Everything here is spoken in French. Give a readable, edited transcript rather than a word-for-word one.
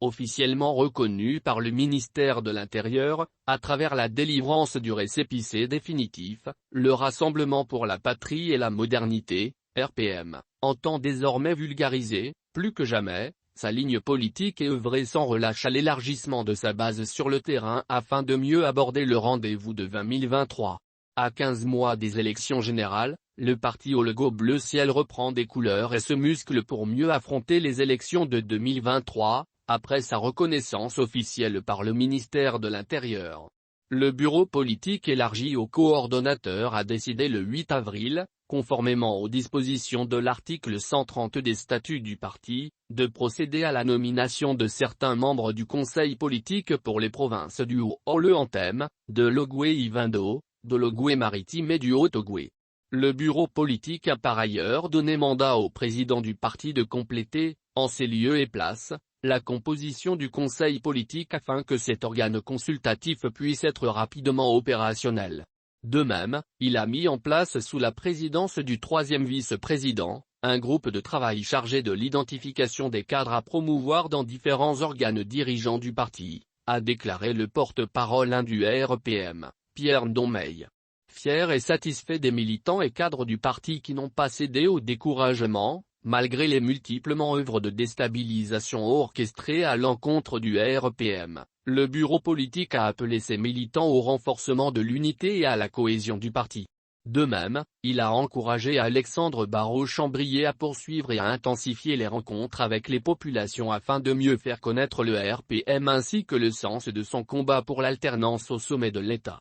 officiellement reconnu par le ministère de l'Intérieur, à travers la délivrance du récépissé définitif, le Rassemblement pour la Patrie et la Modernité, RPM, entend désormais vulgariser, plus que jamais, sa ligne politique et œuvrer sans relâche à l'élargissement de sa base sur le terrain afin de mieux aborder le rendez-vous de 2023. À 15 mois des élections générales, le parti au logo bleu ciel reprend des couleurs et se muscle pour mieux affronter les élections de 2023, après sa reconnaissance officielle par le ministère de l'Intérieur. Le bureau politique élargi aux coordonnateurs a décidé le 8 avril, conformément aux dispositions de l'article 130 des statuts du parti, de procéder à la nomination de certains membres du conseil politique pour les provinces du Haut-Leanthem, de l'Ogooué-Ivindo, de l'Ogooué-Maritime et du Haut-Ogooué. Le bureau politique a par ailleurs donné mandat au président du parti de compléter, en ces lieux et places, la composition du conseil politique afin que cet organe consultatif puisse être rapidement opérationnel. De même, il a mis en place sous la présidence du troisième vice-président, un groupe de travail chargé de l'identification des cadres à promouvoir dans différents organes dirigeants du parti, a déclaré le porte-parole du RPM, Pierre Ndomeil. Fier et satisfait des militants et cadres du parti qui n'ont pas cédé au découragement, malgré les multiples œuvres de déstabilisation orchestrées à l'encontre du RPM, le bureau politique a appelé ses militants au renforcement de l'unité et à la cohésion du parti. De même, il a encouragé Alexandre Barraud-Chambrier à poursuivre et à intensifier les rencontres avec les populations afin de mieux faire connaître le RPM ainsi que le sens de son combat pour l'alternance au sommet de l'État.